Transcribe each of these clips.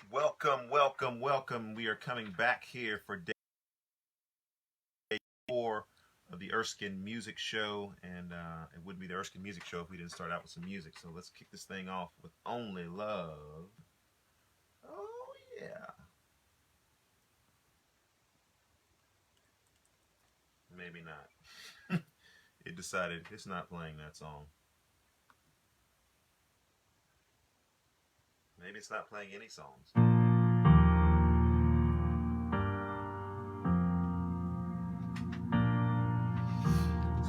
Welcome, welcome, welcome. We are coming back here for day 4 of the Erskin Music Show, and it wouldn't be the Erskin Music Show if we didn't start out with some music. So let's kick this thing off with Only Love. Oh, yeah. Maybe not. It decided it's not playing that song. Maybe it's not playing any songs. So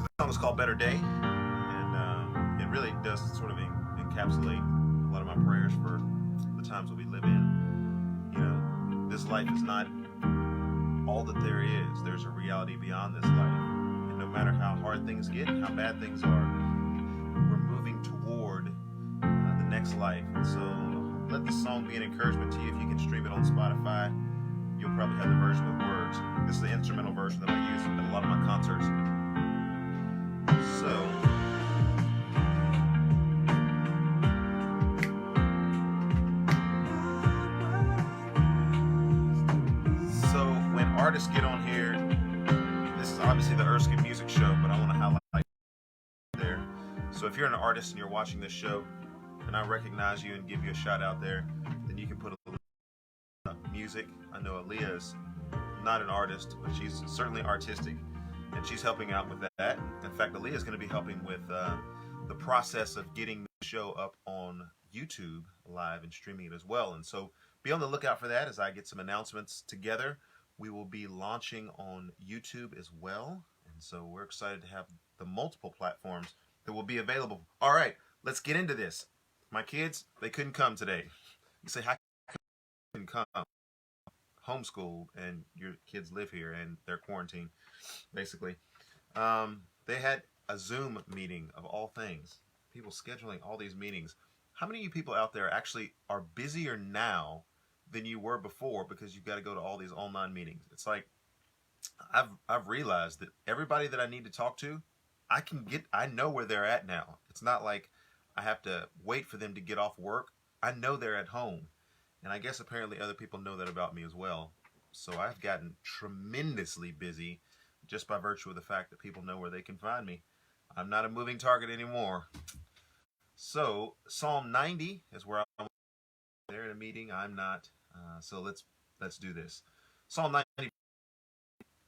the song is called Better Day, and it really does sort of encapsulate a lot of my prayers for the times that we live in. You know, this life is not all that there is. There's a reality beyond this life. And no matter how hard things get, how bad things are, we're moving toward the next life. And so let this song be an encouragement to you. If you can stream it on Spotify, you'll probably have the version with words. This is the instrumental version that I use at a lot of my concerts. So when artists get on here, this is obviously the Erskin Music Show, but I want to highlight there. So if you're an artist and you're watching this show, and I recognize you and give you a shout out there, then you can put a little music. I know Aaliyah's not an artist, but she's certainly artistic, and she's helping out with that. In fact, Aaliyah's going to be helping with the process of getting the show up on YouTube live and streaming it as well. And so be on the lookout for that as I get some announcements together. We will be launching on YouTube as well, and so we're excited to have the multiple platforms that will be available. All right, let's get into this. My kids, they couldn't come today. You say, how couldn't come? Homeschooled, and your kids live here, and they're quarantined, basically. They had a Zoom meeting of all things. People scheduling all these meetings. How many of you people out there actually are busier now than you were before because you've got to go to all these online meetings? It's like I've realized that everybody that I need to talk to, I know where they're at now. It's not like I have to wait for them to get off work. I know they're at home. And I guess apparently other people know that about me as well. So I've gotten tremendously busy just by virtue of the fact that people know where they can find me. I'm not a moving target anymore. So Psalm 90 is where I'm. They're in a meeting. I'm not. So let's do this. Psalm 90.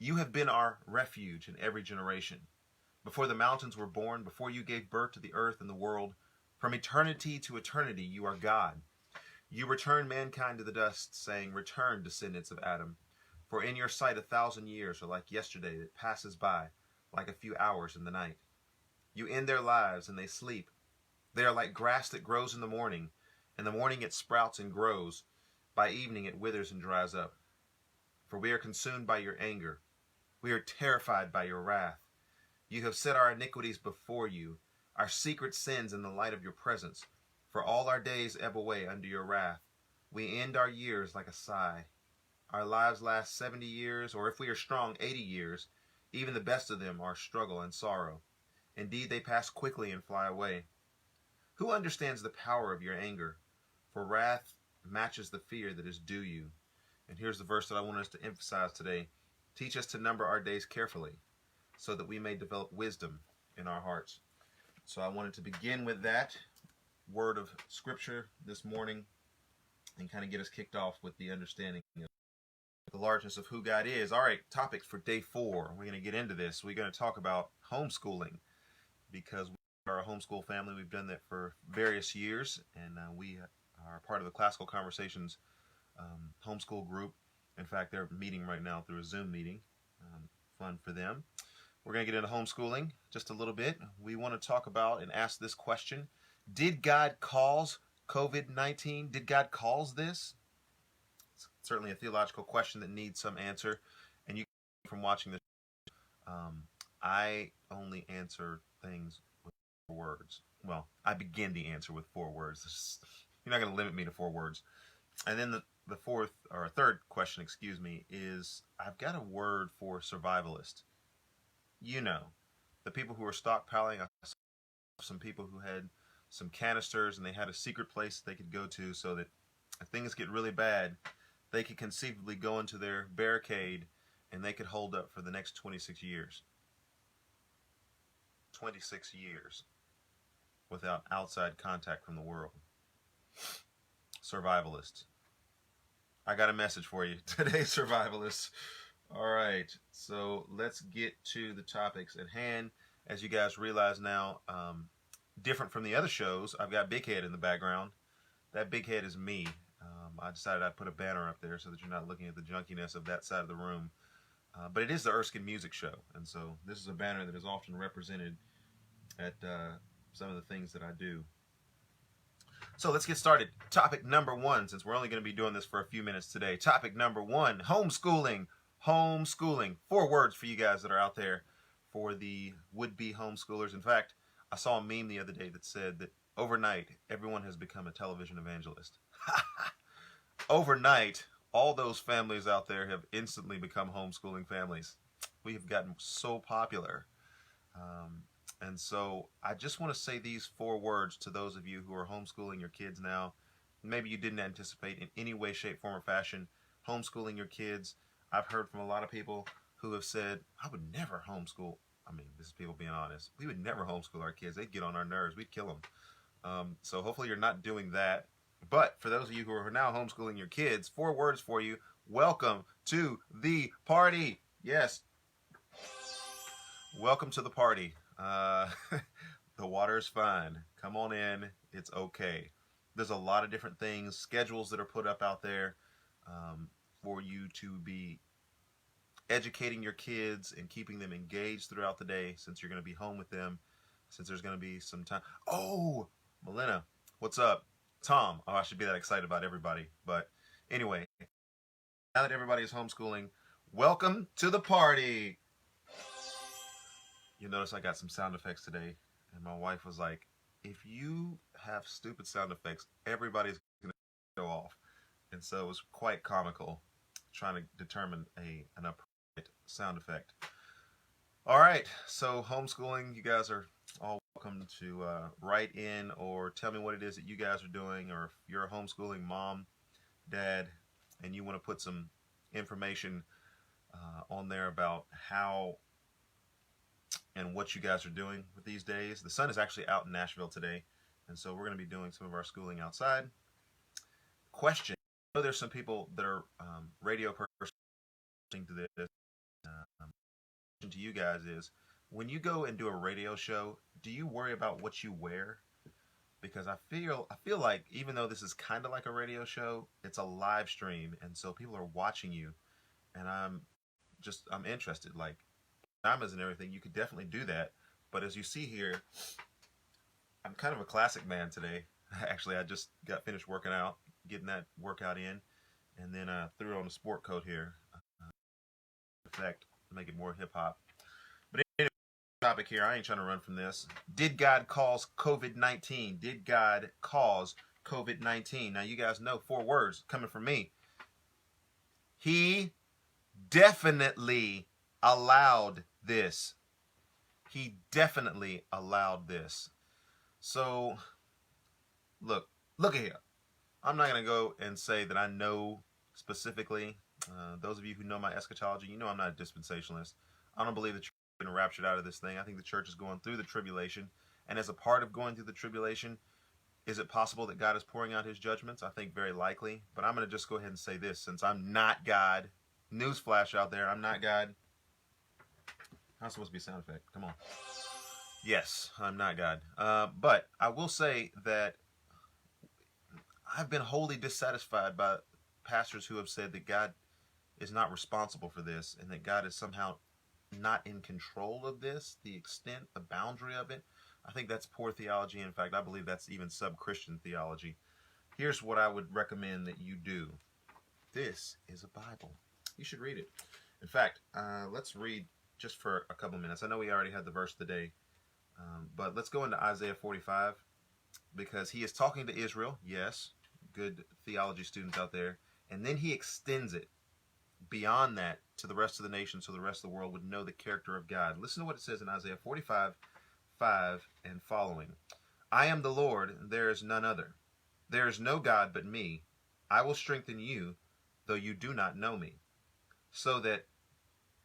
You have been our refuge in every generation. Before the mountains were born, before you gave birth to the earth and the world, from eternity to eternity, you are God. You return mankind to the dust, saying, return, descendants of Adam. For in your sight 1,000 years are like yesterday that passes by, like a few hours in the night. You end their lives and they sleep. They are like grass that grows in the morning. In the morning it sprouts and grows. By evening it withers and dries up. For we are consumed by your anger. We are terrified by your wrath. You have set our iniquities before you, our secret sins in the light of your presence. For all our days ebb away under your wrath. We end our years like a sigh. Our lives last 70 years, or if we are strong, 80 years. Even the best of them are struggle and sorrow. Indeed, they pass quickly and fly away. Who understands the power of your anger? For wrath matches the fear that is due you. And here's the verse that I want us to emphasize today. Teach us to number our days carefully, so that we may develop wisdom in our hearts. So I wanted to begin with that word of scripture this morning and kind of get us kicked off with the understanding of the largeness of who God is. All right, topics for day 4. We're going to get into this. We're going to talk about homeschooling because we are a homeschool family. We've done that for various years, and we are part of the Classical Conversations homeschool group. In fact, they're meeting right now through a Zoom meeting. Fun for them. We're going to get into homeschooling just a little bit. We want to talk about and ask this question. Did God cause COVID-19? Did God cause this? It's certainly a theological question that needs some answer. And you from watching this, I only answer things with 4 words. Well, I begin the answer with 4 words. You're not going to limit me to 4 words. And then the third question, is I've got a word for survivalist. You know, the people who are stockpiling. Some people who had some canisters and they had a secret place they could go to so that if things get really bad, they could conceivably go into their barricade and they could hold up for the next 26 years. 26 years without outside contact from the world. Survivalists. I got a message for you today, survivalists. All right, so let's get to the topics at hand. As you guys realize now, different from the other shows, I've got Big Head in the background. That Big Head is me. I decided I'd put a banner up there so that you're not looking at the junkiness of that side of the room. But it is the Erskin Music Show, and so this is a banner that is often represented at some of the things that I do. So let's get started. Topic number one, since we're only going to be doing this for a few minutes today. Topic number one, homeschooling. Homeschooling. 4 words for you guys that are out there for the would-be homeschoolers. In fact, I saw a meme the other day that said that overnight, everyone has become a television evangelist. Overnight, all those families out there have instantly become homeschooling families. We have gotten so popular. And so I just want to say these 4 words to those of you who are homeschooling your kids now. Maybe you didn't anticipate in any way, shape, form, or fashion homeschooling your kids. I've heard from a lot of people who have said, I would never homeschool. I mean, this is people being honest. We would never homeschool our kids. They'd get on our nerves. We'd kill them. So hopefully you're not doing that. But for those of you who are now homeschooling your kids, 4 words for you. Welcome to the party. Yes. Welcome to the party. The water is fine. Come on in. It's okay. There's a lot of different things, schedules that are put up out there for you to be educating your kids and keeping them engaged throughout the day, since you're going to be home with them, since there's going to be some time. Oh, Melina, what's up? Tom, I should be that excited about everybody. But anyway, now that everybody is homeschooling, welcome to the party. You notice I got some sound effects today, and my wife was like, if you have stupid sound effects, everybody's going to go off. And so it was quite comical trying to determine an appropriate sound effect. All right, so homeschooling, you guys are all welcome to write in or tell me what it is that you guys are doing, or if you're a homeschooling mom, dad, and you want to put some information on there about how and what you guys are doing with these days. The sun is actually out in Nashville today, and so we're going to be doing some of our schooling outside. Question. I know there's some people that are radio persons listening to this. Question to you guys is, when you go and do a radio show, do you worry about what you wear? Because I feel like, even though this is kind of like a radio show, it's a live stream, and so people are watching you, and I'm interested. Like, pajamas and everything, you could definitely do that. But as you see here, I'm kind of a classic man today. Actually, I just got finished working out, getting that workout in, and then I threw on a sport coat here. Effect to make it more hip hop. But anyway, topic here, I ain't trying to run from this. Did God cause COVID-19? Did God cause COVID-19? Now you guys know 4 words coming from me. He definitely allowed this. He definitely allowed this. So look at here. I'm not going to go and say that I know specifically. Those of you who know my eschatology, you know I'm not a dispensationalist. I don't believe the church has been raptured out of this thing. I think the church is going through the tribulation. And as a part of going through the tribulation, is it possible that God is pouring out his judgments? I think very likely. But I'm going to just go ahead and say this, since I'm not God. Newsflash out there, I'm not God. How's supposed to be a sound effect? Come on. Yes, I'm not God. But I will say that I've been wholly dissatisfied by pastors who have said that God is not responsible for this, and that God is somehow not in control of this, the extent, the boundary of it. I think that's poor theology. In fact, I believe that's even sub-Christian theology. Here's what I would recommend that you do. This is a Bible. You should read it. In fact, let's read just for a couple minutes. I know we already had the verse today, but let's go into Isaiah 45, because he is talking to Israel. Yes, good theology students out there. And then he extends it beyond that to the rest of the nation, so the rest of the world would know the character of God. Listen to what it says in Isaiah 45, 5 and following. I am the Lord, and there is none other. There is no God but me, I will strengthen you, though you do not know me, so that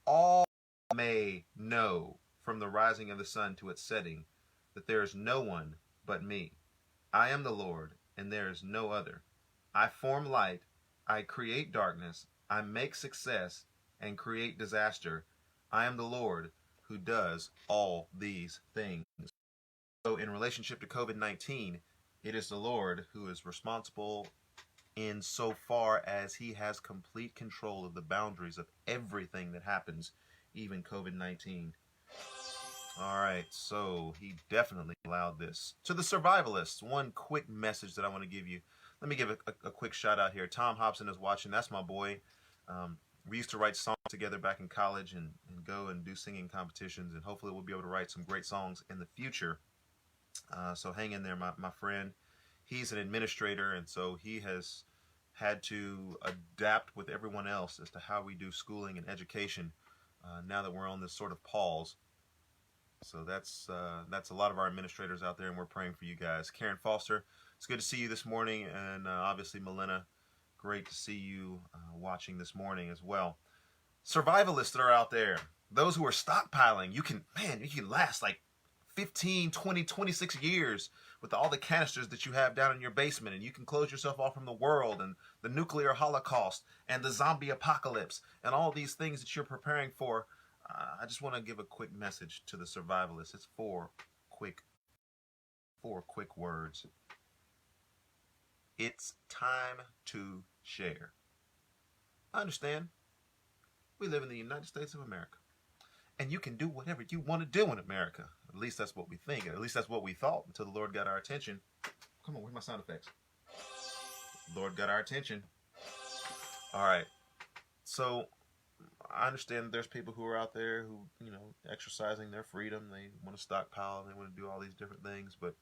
all may know from the rising of the sun to its setting that there is no one but me. I am the Lord, and there is no other. I form light, I create darkness, I make success and create disaster. I am the Lord who does all these things. So, in relationship to COVID-19, it is the Lord who is responsible in so far as he has complete control of the boundaries of everything that happens, even COVID-19. All right, so he definitely allowed this. To the survivalists, one quick message that I want to give you. Let me give a quick shout out here. Tom Hobson is watching. That's my boy. We used to write songs together back in college and go and do singing competitions, and hopefully we'll be able to write some great songs in the future. So hang in there, my friend. He's an administrator, and so he has had to adapt with everyone else as to how we do schooling and education now that we're on this sort of pause. So that's a lot of our administrators out there, and we're praying for you guys. Karen Foster, it's good to see you this morning, and obviously Melina, great to see you watching this morning as well. Survivalists that are out there, those who are stockpiling, you can last like 15, 20, 26 years with all the canisters that you have down in your basement, and you can close yourself off from the world and the nuclear holocaust and the zombie apocalypse and all these things that you're preparing for. I just want to give a quick message to the survivalists. It's four quick words. It's time to share. I understand. We live in the United States of America, and you can do whatever you want to do in America. At least that's what we think. At least that's what we thought until the Lord got our attention. Come on, where's my sound effects? Lord got our attention. All right. So I understand that there's people who are out there who, exercising their freedom. They want to stockpile. They want to do all these different things. But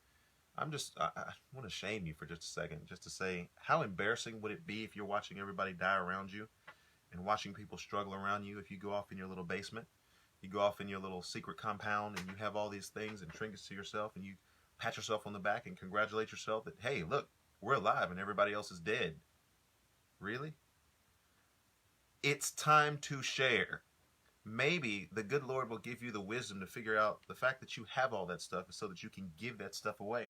I want to shame you for just a second, just to say, how embarrassing would it be if you're watching everybody die around you and watching people struggle around you if you go off in your little basement, you go off in your little secret compound, and you have all these things and trinkets to yourself, and you pat yourself on the back and congratulate yourself that, hey, look, we're alive and everybody else is dead. Really? It's time to share. Maybe the good Lord will give you the wisdom to figure out the fact that you have all that stuff so that you can give that stuff away.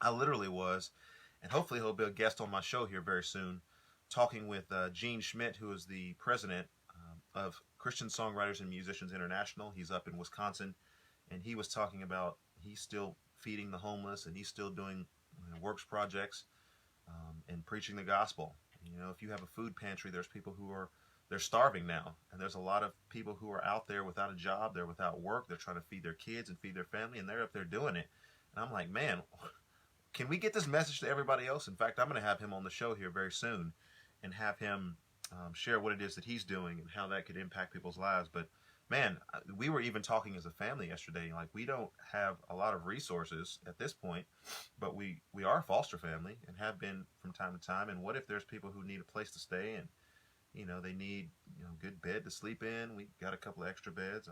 I literally was, and hopefully he'll be a guest on my show here very soon, talking with Gene Schmidt, who is the president of Christian Songwriters and Musicians International. He's up in Wisconsin, and he was talking about he's still feeding the homeless, and he's still doing works projects and preaching the gospel. If you have a food pantry, there's people they're starving now, and there's a lot of people who are out there without a job, they're without work, they're trying to feed their kids and feed their family, and they're up there doing it. And I'm like, man, can we get this message to everybody else? In fact, I'm going to have him on the show here very soon and have him share what it is that he's doing and how that could impact people's lives. But man, we were even talking as a family yesterday, like we don't have a lot of resources at this point, but we are a foster family and have been from time to time. And what if there's people who need a place to stay and they need good bed to sleep in? We got a couple of extra beds.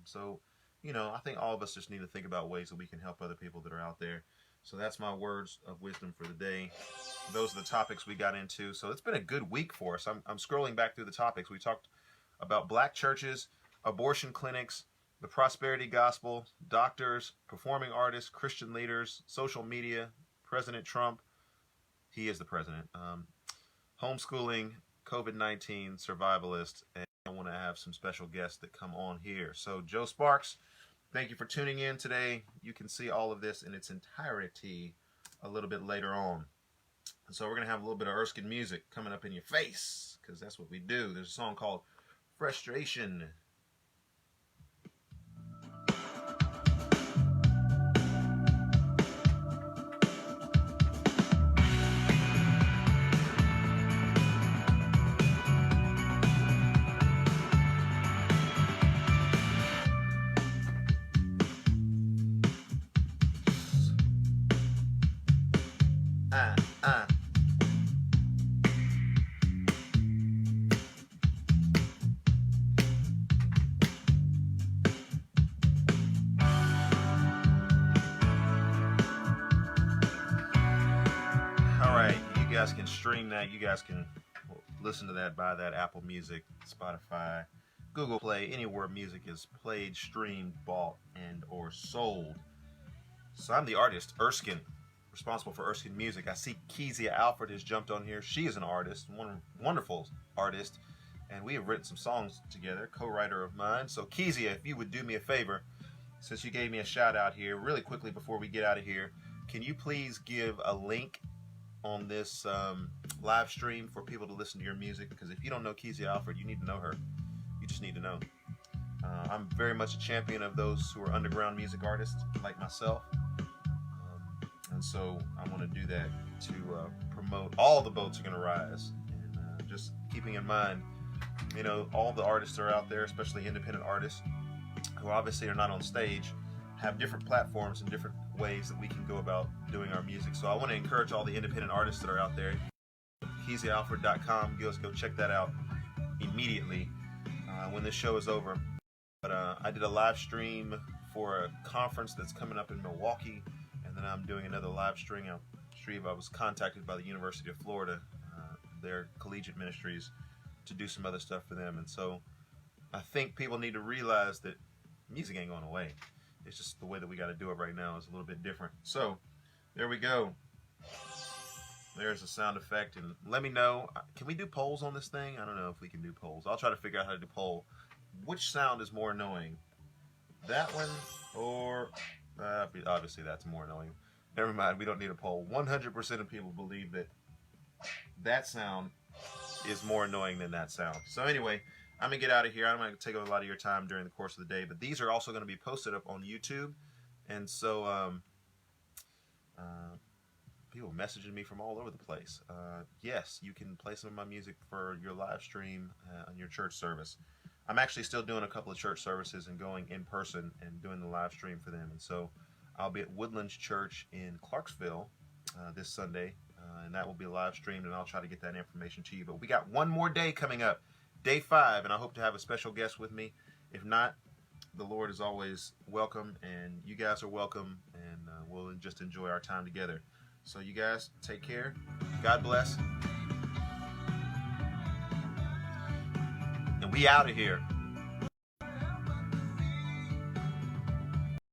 So I think all of us just need to think about ways that we can help other people that are out there. So that's my words of wisdom for the day. Those are the topics we got into. So it's been a good week for us. I'm scrolling back through the topics. We talked about black churches, abortion clinics, the prosperity gospel, doctors, performing artists, Christian leaders, social media, President Trump. He is the president. Homeschooling, COVID-19, survivalist, and I want to have some special guests that come on here. So Joe Sparks, thank you for tuning in today. You can see all of this in its entirety a little bit later on. And so we're going to have a little bit of Erskin music coming up in your face, because that's what we do. There's a song called Frustration. guys can stream that. You guys can listen to that, buy that, Apple Music, Spotify, Google Play, anywhere music is played, streamed, bought, and or sold. So I'm the artist, Erskin, responsible for Erskin Music. I see Kezia Alfred has jumped on here. She is an artist, one wonderful artist, and we have written some songs together, co-writer of mine. So Kezia, if you would do me a favor, since you gave me a shout out here, really quickly before we get out of here, can you please give a link on this live stream for people to listen to your music? Because if you don't know Kezia Alfred, you need to know her. You just need to know. I'm very much a champion of those who are underground music artists like myself. And so I want to do that to promote All the Boats Are Gonna Rise. And just keeping in mind, you know, all the artists that are out there, especially independent artists, who obviously are not on stage, have different platforms and different ways that we can go about doing our music. So I want to encourage all the independent artists that are out there. KeziaAlfred.com. Go check that out immediately when this show is over. But I did a live stream for a conference that's coming up in Milwaukee, and then I'm doing another live stream. I was contacted by the University of Florida, their collegiate ministries, to do some other stuff for them. And so I think people need to realize that music ain't going away. It's just the way that we got to do it right now is a little bit different. So there we go. There's a sound effect. And let me know, can we do polls on this thing? I don't know if we can do polls. I'll try to figure out how to do poll. Which sound is more annoying? That one or obviously that's more annoying. Never mind, we don't need a poll. 100% of people believe that that sound is more annoying than that sound. So anyway, I'm going to get out of here. I'm going to take up a lot of your time during the course of the day, but these are also going to be posted up on YouTube. And so people messaging me from all over the place. Yes, you can play some of my music for your live stream on your church service. I'm actually still doing a couple of church services and going in person and doing the live stream for them. And so I'll be at Woodlands Church in Clarksville this Sunday, and that will be live streamed, and I'll try to get that information to you. But we got one more day coming up, day 5, and I hope to have a special guest with me. If not, the Lord is always welcome, and you guys are welcome, and we'll just enjoy our time together. So you guys, take care. God bless. And we out of here.